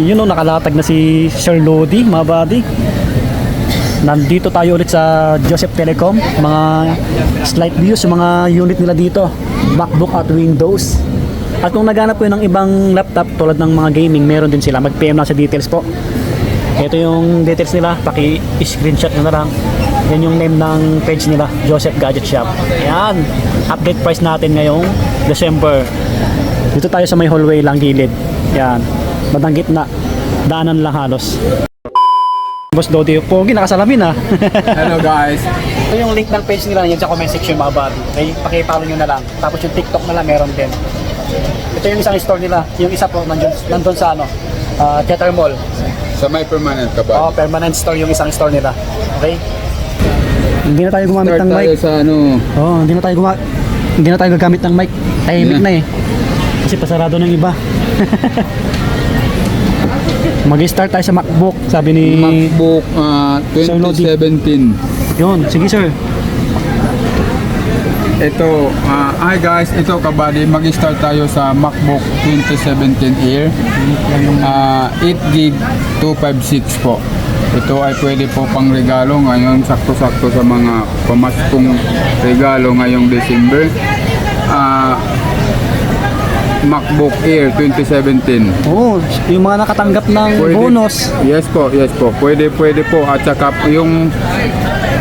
Yun o, nakalatag na si Sir Lodi, mga buddy. Nandito tayo ulit sa Joseph Telecom. Mga slight views, mga unit nila dito, MacBook at Windows. At kung naghanap po ng ibang laptop tulad ng mga gaming, meron din sila. Mag-PM lang sa details po. Ito yung details nila, paki-screenshot nyo na lang. Yan yung name ng page nila, Joseph Gadget Shop. Yan, update price natin ngayong December. Dito tayo sa may hallway lang gilid. Yan, bandang gitna, daanan lang halos. Boss Dodi, pogi, nakasalamin ha. Hello guys. Ito yung link ng page nila, yan sa comment section mga buddy. Okay, pakipalo nyo na lang. Tapos yung TikTok nila meron din. Ito yung isang store nila, yung isa po nandun sa ano, Theater Mall. Sa may permanent ka ba? Oh, permanent store yung isang store nila. Okay? Hindi na tayo gumamit Start ng tayo mic. sa ano. Oh, hindi na tayo gagamit ng mic. Tahimik na eh. Kasi pasarado ng iba. Mag-start tayo sa MacBook, sabi ni MacBook Sir Lodi. 2017. Yun, sige sir. Ito, hi guys, ito kabady, mag-start tayo sa MacBook 2017 Air. 8GB 256 po. Ito ay pwede po pang regalo ngayon, sakto-sakto sa mga pamaskong regalo ngayong December. MacBook Air 2017. Oh, yung mga nakatanggap ng bonus. Yes po, yes po. Pwede po. At saka yung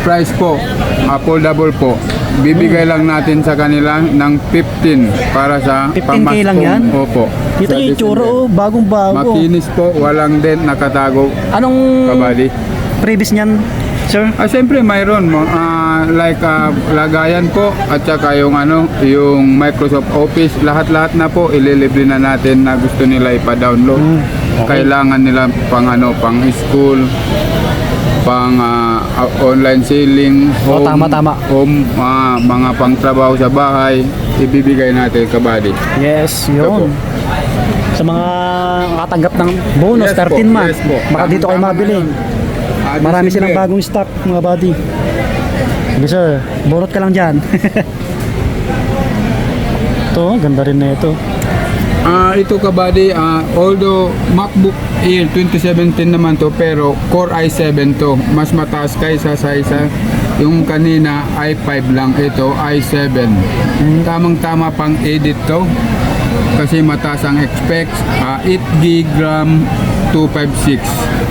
price po, affordable po. Bibigay lang natin sa kanila ng 15 para sa 15K lang yan? Opo. Dito yung itsura, oh, bagong-bago. Makinis po, walang dent, nakatago. Anong Kabady. previous niyan, sir? Siyempre mayroon lagayan po at saka yung yung Microsoft Office, lahat-lahat na po ililibre na natin na gusto nila ipa-download. Okay. Kailangan nila pang school, pang online selling, home, tama. home mga pangtrabaho sa bahay, ibibigay natin kabady. Yes, Ito po. yun. Sa mga nakatanggap ng bonus, Yes po, 13 months, yes po. baka dito kayo Tama mabili. na yun. Marami December. silang bagong stock, mga buddy. Sige sir, borot ka lang dyan. Ito, ganda rin na ito. Ito kabady, although MacBook Air 2017 naman to, pero Core i7 to, mas mataas kaysa sa isa. Yung kanina i5 lang, ito i7. Tamang-tama pang edit to kasi mataas ang specs. 8GB RAM 256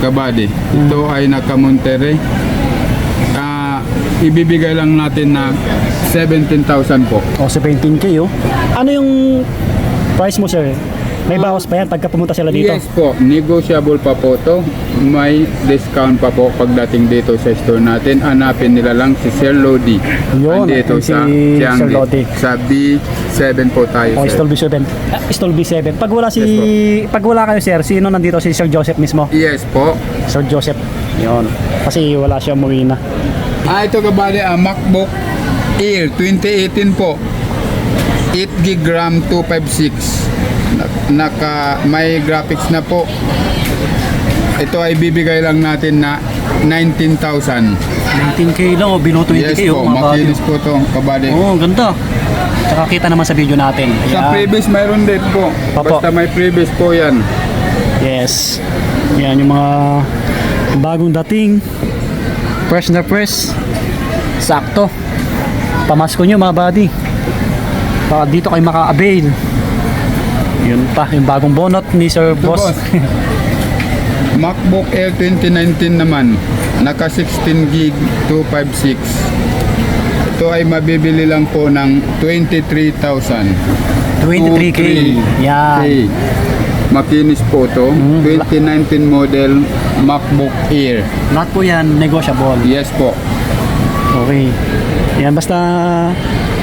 kabady. Ito ay naka-Monterey. Ibibigay lang natin na 17,000 po. O, 17K oh. Ano yung price mo sir? May bawas pa yan pagka pumunta sila dito? Yes po, negotiable pa po to. May discount pa po pagdating dito sa store natin. Hanapin nila lang si Sir Lodi. Yun, Andito si sa Sir Tiangge. Lodi. Sa B7 po tayo, O, sir. Stall B7. Stall B7. Pag wala Yes, pag wala kayo sir, sino nandito? Si Sir Joseph mismo? Yes po. Sir Joseph. Yun. Kasi wala siya umuwi na. Ito kabali, MacBook Air 2018 po. 8GB RAM 256. May graphics na po. Ito ay bibigay lang natin na 19,000. 19K lang o below 20K Yes po, oh, mga buddy. makinis po to kabali. Oo, ganda. Tsaka kita naman sa video natin. Sa Yan. previous mayroon din po. Opo. Basta may previous po yan. Yes. Yan yung mga bagong dating. Fresh na fresh. Sakto. Pamasko nyo mga buddy. Baka dito kayo maka-avail. Yun pa, yung bagong bonot ni Sir Ito, Boss. MacBook Air 2019 naman. Naka 16GB 256. Ito ay mabibili lang po ng 23,000. 23K. Yan. Okay. Makinis po to. 2019 model MacBook Air. Lahat po yan negotiable. Yes po. Okay. Yan, basta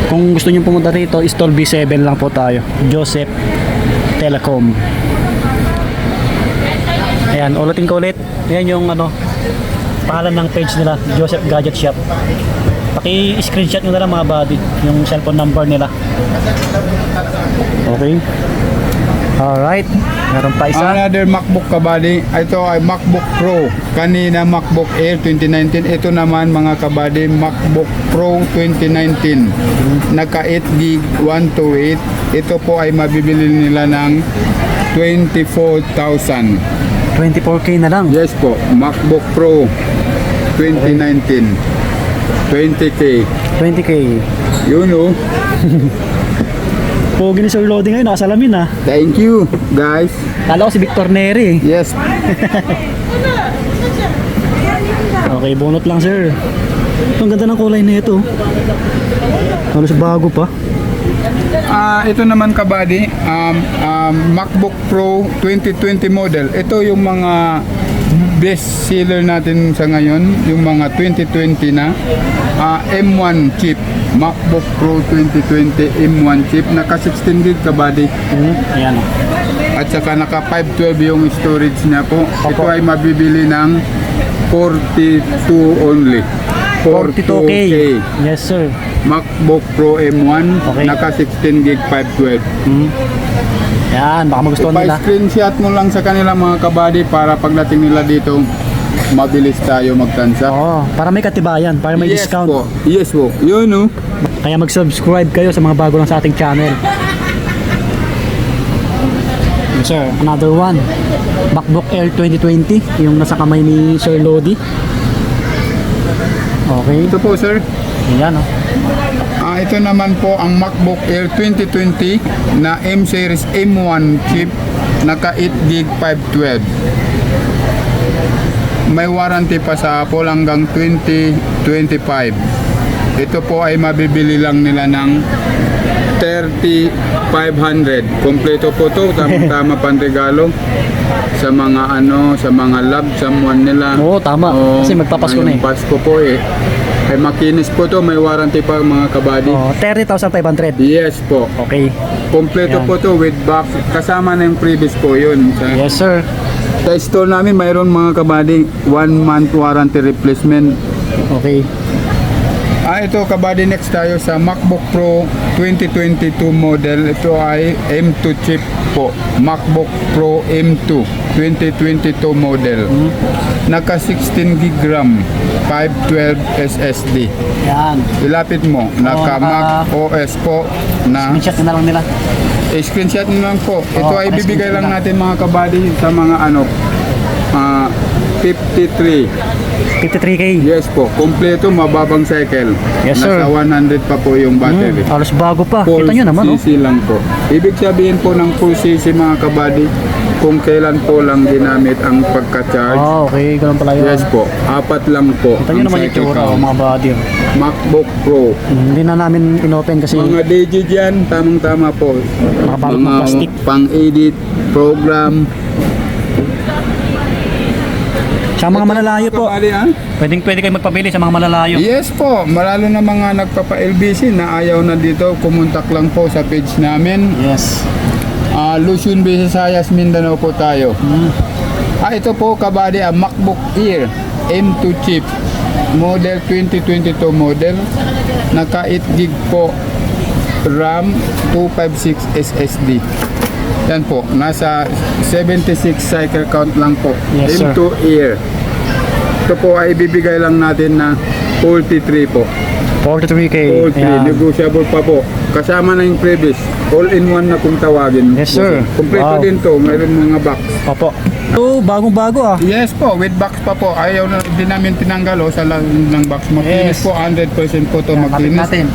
kung gusto nyo pumunta rito, Stall B7 lang po tayo. Joseph Telecom. Ayan, ulitin ko ulit. Ayan yung pangalan ng page nila, Joseph Gadget Shop. Paki-screenshot nyo na lang mga buddy, yung cellphone number nila. Okay. Alright. Meron pa isa. Another MacBook kabady. Ito ay MacBook Pro. Kanina MacBook Air 2019. Ito naman mga kabady, MacBook Pro 2019. Naka 8GB 128. Ito po ay mabibili nila ng 24,000. 24K na lang. Yes po, MacBook Pro 2019. 20K. 20K. Yun oh. Pogi ni Sir Lodi ngayon, nakasalamin ah. Thank you, guys. Kala ko si Victor Neri. Yes. Okay, bunot lang sir. Ang ganda ng kulay na ito. Halos bago pa. Ito naman kabady, MacBook Pro 2020 model. Ito yung mga best seller natin sa ngayon, yung mga 2020 na M1 chip. MacBook Pro 2020 M1 chip, naka 16 gig kabady. Ayan o. At saka naka 512 yung storage niya po. Ito ay mabibili ng 42 only. 42K. Yes sir. MacBook Pro M1, Okay. naka 16 gig 512. Yan, baka magustuhan nila. Pa-screenshot mo lang sa kanila mga kabady para pagdating nila dito, mabilis tayo magtansa. Oo, para may katibayan, para may Yes discount. po. Yes po. Yun oh. Kaya mag-subscribe kayo sa mga bago lang sa ating channel. Yes sir, another one. MacBook Air 2020, yung nasa kamay ni Sir Lodi. Okay, Ito po sir. yan o. Ito naman po ang MacBook Air 2020 na M series M1 chip, naka 8 gig 512. May warranty pa sa Apple hanggang 2025. Ito po ay mabibili lang nila ng 30,500. Kompleto po to, tama panregalo sa mga sa mga love someone nila. Oo, tama. Kasi magpapasko na eh. ngayong Pasko po eh. Ay makinis po to, may warranty pa mga kabady. Oh, 30,500. Yes po. Okay. Kompleto Yan. po to with box. Kasama na yung previous po yun. Yes sir. Sa store namin mayroon mga kabady 1 month warranty replacement. Okay. Ito kabady, next tayo sa MacBook Pro 2022 model. Ito ay M2 chip po. MacBook Pro M2 2022 model. Naka 16 gig RAM, 512 SSD. Yan. Ilapit mo, naka Mac OS po na Screenshot na lang nila. screenshot nyo lang po. Ito ay okay, bibigay screenshot lang lang. natin mga kabady sa mga 53. 53K. Yes po, kompleto, mababang cycle. Yes, sir. Nasa 100 pa po yung battery. Halos bago pa. Full Kita nyo naman, oh. CC lang po. Ibig sabihin po ng full CC mga kabady, kung kailan po lang ginamit ang pagka-charge. Ah, okay. Ganun pala yun. Yes po, 4 lang po Kita nyo ang naman yung cycle tsura, oh, count. mga body. Oh. MacBook Pro. Hindi na namin inopen kasi Mga DG dyan, tamang-tama po. mga balot ng plastic. pang-edit, program. Sa mga malalayo po. Kabady, Pwede kayo magpabili sa mga malalayo. Yes po, malalo na mga nagpapa-LBC na ayaw na dito, kumontak lang po sa page namin. Yes. Luzon, Visayas, Mindanao po tayo. Ito po kabady ang MacBook Air M2 chip model 2022 model, naka 8 gig po RAM, 256 SSD. Yan po, nasa 76 cycle count lang po. Yes, sir. M2 Air. Ito po ay bibigay lang natin na 43 po. 43K. 43, Ayan. negotiable pa po. Kasama na yung previous. All-in-one na kung tawagin. Yes, sir. Kompleto Wow. din to. Mayroon mga box. Opo. Oh, bagong-bago ah. Yes po, with box pa po. Ayaw na din namin tinanggal sa ng box. Makinis Yes. po, 100% po to Kapit makinis. natin.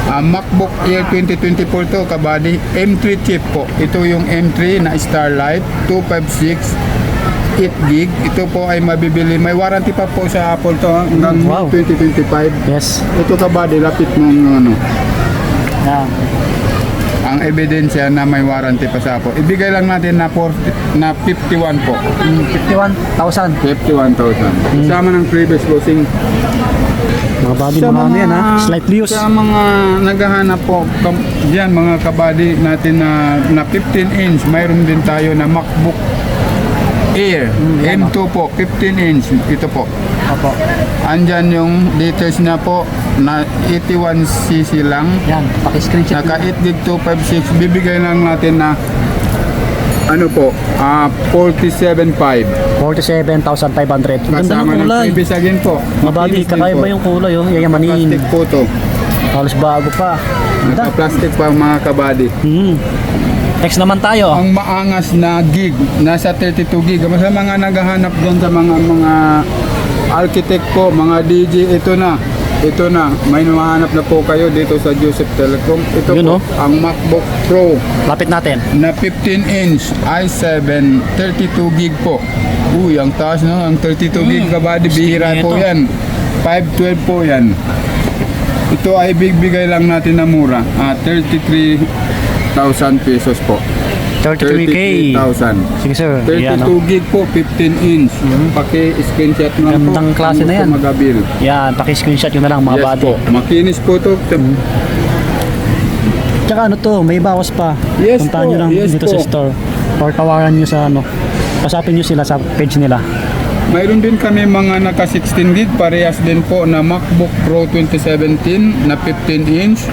MacBook Air 2024 to kabady. M3 chip po. Ito yung M3 na Starlight 256 8 gig. Ito po ay mabibili. May warranty pa po sa Apple to hanggang Wow. 2025. Yes. Ito kabady, lapit mo ng Yan. ang ebidensya na may warranty pa sa Apple. Ibigay lang natin na 51 po. 51,000. 51,000. Kasama ng previous closing. Mga body mga ano yan ha. Slightly used. Sa mga naghahanap po diyan mga kabady natin na 15 inch, mayroon din tayo na MacBook Air M2 po, 15 inch. Ito po. Opo. Andyan yung details na po na 81cc lang. Yan. Paki-screenshot. Naka 8 gig 256. Bibigay lang natin na ano po, 47,500. 47,500. Ang ganda ng Kasama ng kulay. previous again po. Mga body, Makinis din kakaiba po. yung kulay oh. Yayamanin. Plastic po to. Halos bago pa. Ganda. Naka-plastic pa ang mga kabady. Next naman tayo. Ang maangas na gig, nasa 32 gig. Sa mga naghahanap dyan sa mga architect po, mga DJ, ito na. May mahanap na po kayo dito sa Joseph Telecom. Ito Yun, po, ang MacBook Pro Lapit natin. na 15-inch i7 32 gig po. Uy, ang taas no, ang 32 gig kabady, bihira Ito. po yan. 512 po yan. Ito ay bigay lang natin na mura, 33,000 pesos po. 33K. 33,000. Sige sir. 32 Yan, gig po, 15-inch. Paki-screenshot na po. Gandang klase na yan. Magabil. Yan, paki-screenshot yun na lang mga Yes buddy. po. Makinis po to. Tsaka ano to, may bawas pa. Yes Puntahan po, nyo lang yes dito po. sa store. Or tawaran nyo sa ano. Pasapin nyo sila sa page nila. Mayroon din kami mga naka 16 gig, parehas din po na MacBook Pro 2017 na 15-inch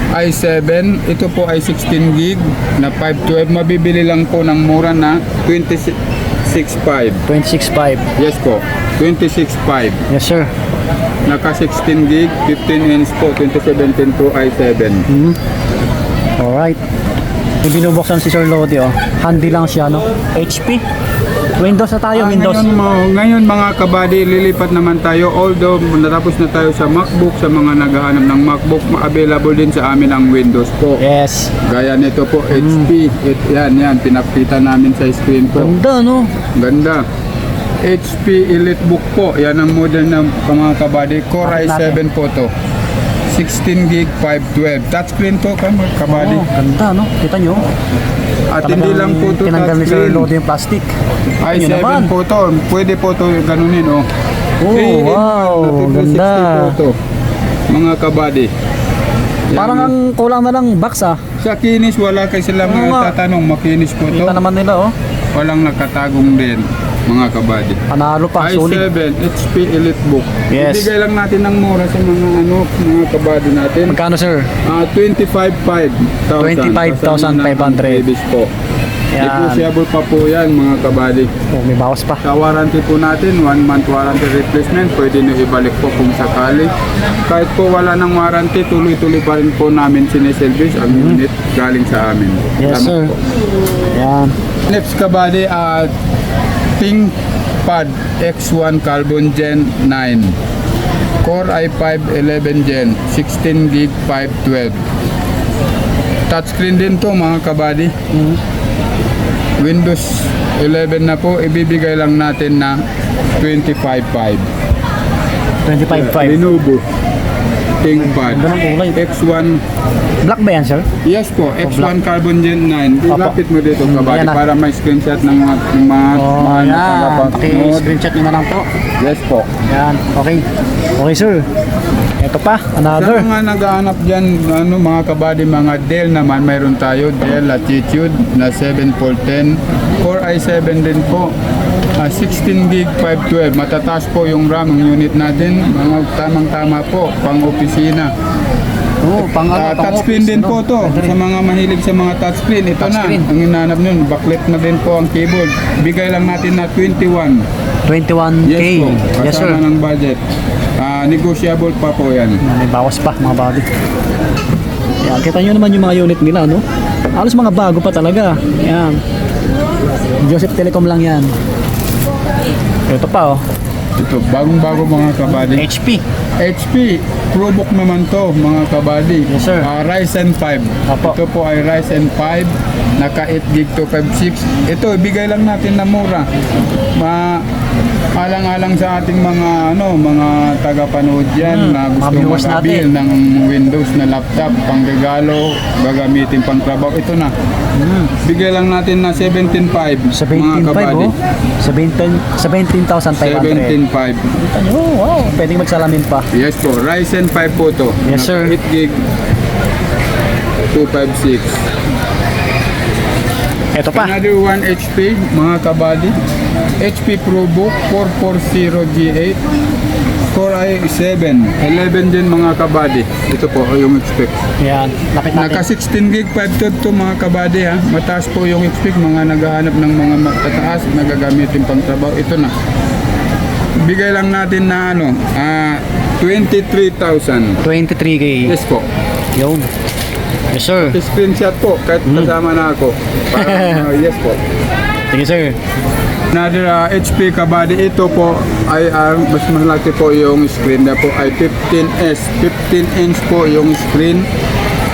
i7. Ito po ay 16 gig na 512. Mabibili lang po ng mura na 26,500. 26.5. Yes po, 26,500. Yes sir. Naka 16 gig, 15-inch po, 2017 Pro i7. Alright. Yung binubuksan si Sir Lodi, oh. Handy lang siya, no? HP. Windows na tayo, Windows. Ngayon mga kabady, lilipat naman tayo. Although natapos na tayo sa MacBook, sa mga naghahanap ng MacBook, available din sa amin ang Windows po. Yes. Gaya nito po, HP. Yan, pinakita namin sa screen po. Ganda, no? Ganda. HP EliteBook po. Yan ang model ng mga kabady. Core i7 po to. 16 gig, 512. Touchscreen to, kabady. Oh, ganda, no? Kita nyo? At hindi lang po to tinanggal ni Sir touchscreen. Lodi yung plastic. Yun i7 naman. po to. Pwede po to ganunin, oh. Oh, 3 in wow, 1 na 360 ganda. po to. Mga kabady. Yan. Parang ang kulang na lang box, ah. Sa kinis, wala kayo silang Oo nga. tatanong. Makinis po to. Kita naman nila, oh. Walang nakatagong din, mga kabady. Panalo pa, sulit. i7 HP EliteBook. Yes. Ibigay lang natin ng mura sa mga kabady natin. Magkano, sir? 25,500. 25,500. Babies po. Yan. Negotiable pa po yan, mga kabady. Oh, may bawas pa. Sa warranty po natin, 1 month warranty replacement, pwede nyo ibalik po kung sakali. Kahit po wala ng warranty, tuloy-tuloy pa rin po namin sineservice ang unit galing sa amin. Yes, Salamat sir. po. Yan. Next kabady, ThinkPad X1 Carbon Gen 9. Core i5 11 Gen, 16 gig 512. Touchscreen din to mga kabady. Windows 11 na po, ibibigay lang natin na 25,500. 25.5. Lenovo ThinkPad Ganda ng kulay. X1. Black ba yan, sir? Yes po, X1 Carbon Gen 9. Opo. Lapit mo dito kabady Ayan na. para may screenshot ng mga Oh, yan. nakakapanood. Paki-screenshot nyo na lang po. Yes po. Yan. Okay. Okay, sir. Ito pa. Sa Another. mga naghahanap dyan, mga kabady, mga Dell naman, mayroon tayo. Dell Latitude na 7410. Core i7 din po. 16 gig 512. Matataas po yung RAM ng unit natin. Mga tamang-tama po, pang opisina. Oh, pang Touchscreen din po to. Sa mga mahilig sa mga touchscreen, ito Touchscreen. na. Ang hinanap nun, backlit na din po ang keyboard. Bigay lang natin na 21. 21K. Yes po, Yes, sir. kasama ng budget. Negotiable pa po yan. May bawas pa, mga buddy. Yan. Kita nyo naman yung mga unit nila, no? Halos mga bago pa talaga. Yan. Joseph Telecom lang yan. Ito pa, oh. Ito, bagong-bago mga kabady. HP. HP, ProBook naman to mga kabady. Yes, sir. Ryzen 5. Apo. Ito po ay Ryzen 5, naka 8 gig to 56. Ito, ibigay lang natin na mura. Alang-alang sa ating mga mga tagapanood diyan na mga gusto viewers mag-avail natin. ng Windows na laptop, pangregalo, gagamitin pang trabaho. Ito na. Bigay lang natin na 17,500 mga 17.5, kabady. oh. 17,500. 17,500. Kita nyo, wow. Pwedeng magsalamin pa. Yes po, Ryzen 5 po to. Yes, sir. 8 gig 256. Ito pa. Another one HP, mga kabady. HP ProBook 440G8. Core i7, 11 din mga kabady. Ito po yung expect. Yan. Lapit Naka natin. 16 gig 512 to mga kabady ha. Mataas po yung expect, mga naghahanap ng mga matataas na gagamitin pang trabaho. Ito na. Bigay lang natin na 23,000. 23K. Yes po. Yun. Yes, sir. Screenshot po, kahit kasama na ako. Para, yes po. Sige, sir. Another HP kabady, ito po ay mas malaki po yung screen na po ay 15S. 15 inch po yung screen.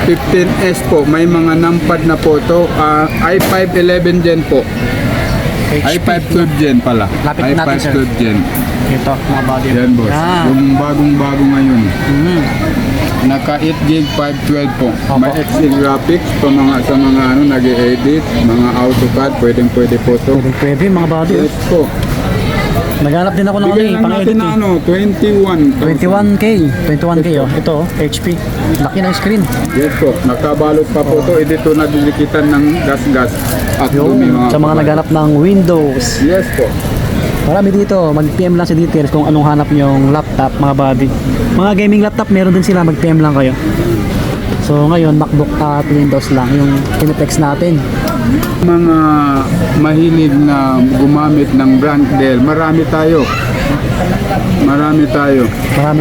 15S po, may mga numpad na po ito. i5 11 Gen po. i5 12 Gen pala. Lapit i5 natin, sir. 12 Gen. Ito, mga body. Yan boss. Yan. Yung bagong-bago ngayon. Mhm. Naka 8 gig 512 po. Opo. May XC graphics sa mga ano nag-edit, mga AutoCAD, pwede po to. Pwede, mga body. Yes po. Naghanap din ako ng Bigyan lang pang-edit natin na eh. ano, 21. 21K. 21K, oh. Ito, oh, HP. Laki ng screen. Yes po. Nakabalot pa po to. Ito na dinikitan ng gas-gas at dumi Yung, sa mga kabayan. naghanap ng Windows. Yes po. Marami dito, mag-PM lang sa details kung anong hanap nyong laptop, mga body. Mga gaming laptop, meron din sila, mag-PM lang kayo. So ngayon, MacBook at Windows lang yung tinetext natin. Mga mahilig na gumamit ng brand Dell, marami tayo. Maraming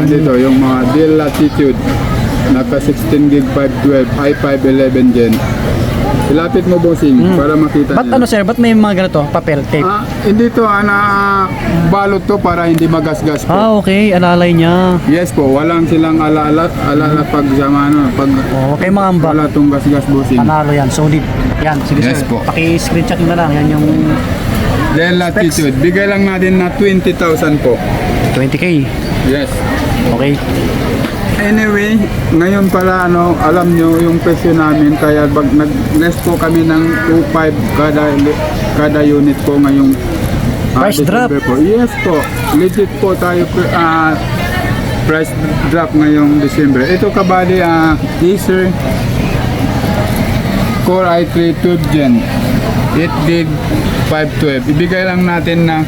Dito, yung mga Dell Latitude, naka 16 gig 512, i5 11 Gen. Ilapit mo bossing para makita Ba't niyo. ano sir, ba't may mga ganito, papel, tape? Hindi to, balot to para hindi magasgas po. Okay, alalay niya. Yes po, walang silang alala pag pag Okay, mga amba. wala tong gasgas bossing. Panalo yan, solid. Yan, sige Yes sir. po. Paki-screenshot nyo na lang, yan yung Dell Latitude, bigay lang natin na 20,000 po. 20K. Yes. Okay. Anyway, ngayon pala alam nyo yung presyo namin kaya nag-less po kami ng 2.5 kada unit po ngayong Price drop. December po. Yes po. Legit po tayo price drop ngayong December. Ito kabali Acer Core i3 12 Gen 8 gig 512. Ibigay lang natin na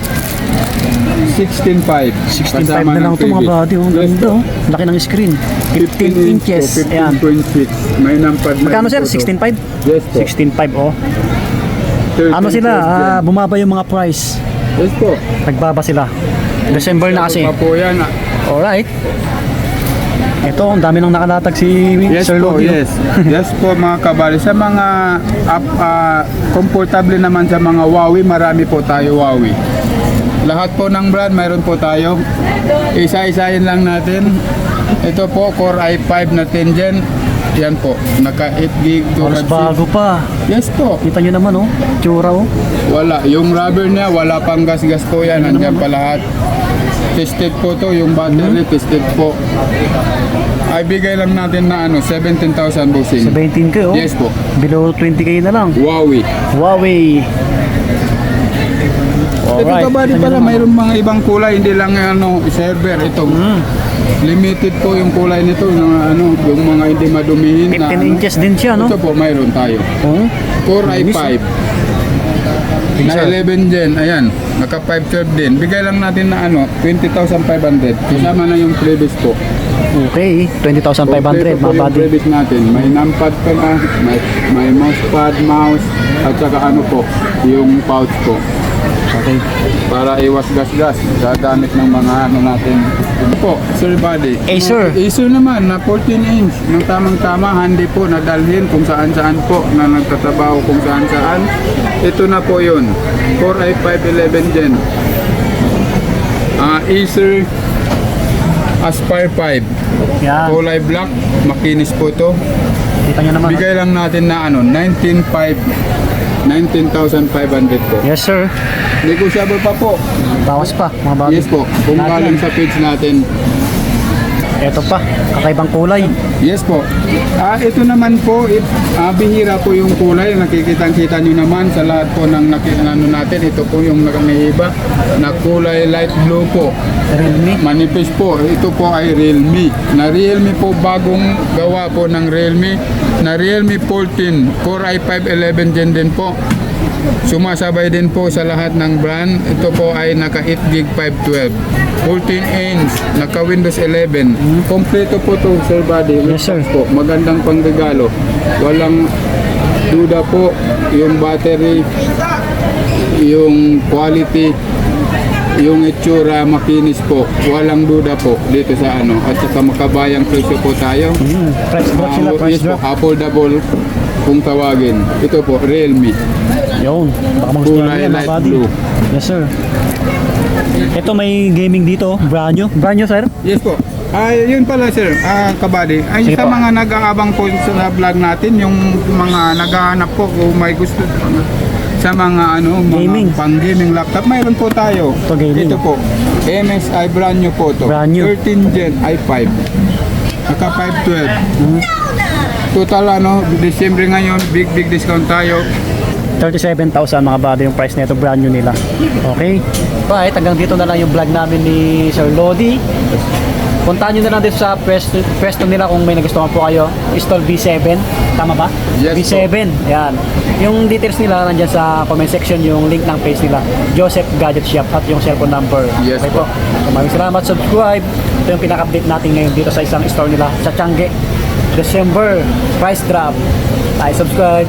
16.5. 16.5 Kasama na lang ng ito mga freebie. body. Ang Yes ganda po. oh. Laki ng screen. 15 inches. Ayan. 15.6. May numpad na. Magkano sir? ito to. 16.5? Yes po. 16.5 oh. 13 Ano sila? Gen. Bumaba yung mga price. Yes po. Nagbaba sila. December na kasi. Pa po yan. Alright. Ito, ang dami nang nakalatag si Yes Sir po, Lodi. yes. Yes po mga kabali. Sa mga komportable naman sa mga Huawei, marami po tayo Huawei. Lahat po ng brand, mayroon po tayo. Isa-isahin lang natin. Ito po, Core i5 na 10 Gen. Yan po, naka 8 gig, Halos 256. bago pa. Yes po. Kita nyo naman oh. Tsura oh. Wala. Yung rubber niya, wala pang gas-gas po yan. Nandiyan pa lahat. Tested po to. Yung battery, tested po. Ay, bigay lang natin na 17,000 bossing. 17K oh. Yes po. Below 20K na lang. Huawei. Huawei. Ito kabali kita nyo pala, naman. mayroong mga ibang kulay. Hindi lang server. Ito. Limited po yung kulay nito. Yung mga hindi madumihin. 15 inches din siya no? Ito po, mayroon tayo. Oh. Core Linis, i5. Big Na sir. 11 Gen, ayan, naka 512 din. Bigay lang natin na 20,500. Kasama na yung previous po. Okay, 20,500 Kompleto po mga yung buddy. previous natin. May numpad pa na, may mousepad, mouse, at saka po, yung pouch po. Okay. Para iwas gas-gas sa gamit ng mga natin. Ito po, Sir Buddy. Acer. Acer naman na 14 inch. Nang tamang-tama, handy po nadalhin kung saan-saan po na nagtatrabaho kung saan-saan. Ito na po yun. Core i5 11 Gen. Acer Aspire 5. Yan. Kulay black. Makinis po to. Kita nyo naman. Bigay lang natin na 19,500 po. Yes sir. Negotiable pa po. Bawas pa mga buddy. Yes po. Kung Lahat galing yan. sa page natin. Ito pa, kakaibang kulay. Yes po. Ito naman po, bihira po yung kulay. Nakikita-kita nyo naman sa lahat po ng natin. Ito po yung nakamiiba na kulay light blue po. Realme. Manipis po. Ito po ay Realme. Na Realme po, bagong gawa po ng Realme. Na Realme 14. Core i5 11 Gen din po. Sumasabay din po sa lahat ng brand. Ito po ay naka 8 gig 512. 14 inch, naka Windows 11. Kompleto po to Sir Buddy. Yes, sir. Po, magandang pangregalo. Walang duda po yung battery, yung quality, yung itsura makinis po, walang duda po dito sa ano, at saka makabayang presyo po tayo. Price drop sila, price Yes po, drop. affordable kung tawagin. Ito po, Realme. Yun, baka magustuhan Kulay niya mga light buddy. blue. Yes sir. Ito may gaming dito, brand new. Brand new sir? Yes po. Yun pala sir, kabady. Ay, Sige sa po. mga nag-aabang po sa vlog natin, yung mga naghahanap po kung may gusto sa mga ano, Gaming. mga pang-gaming laptop, mayroon po tayo. Ito gaming. Ito po, MSI brand new po to. Brand new. 13 Gen i5. Naka 512. Total ano, December ngayon, big discount tayo. 37,000 mga bado yung price nito, brand new nila. Okay? Right, hanggang dito na lang yung vlog namin ni Sir Lodi. Puntahan nyo na lang dito sa pwesto nila kung may nagustuhan po kayo. Stall B7, tama ba? Yes B7, yan. Yung details nila nandyan sa comment section, yung link ng page nila, Joseph Gadget Shop, at yung cellphone number. Yes Okay po. So, maraming salamat, subscribe. Ito yung pinaka-update natin ngayon dito sa isang store nila sa Changi. December, price drop. Subscribe.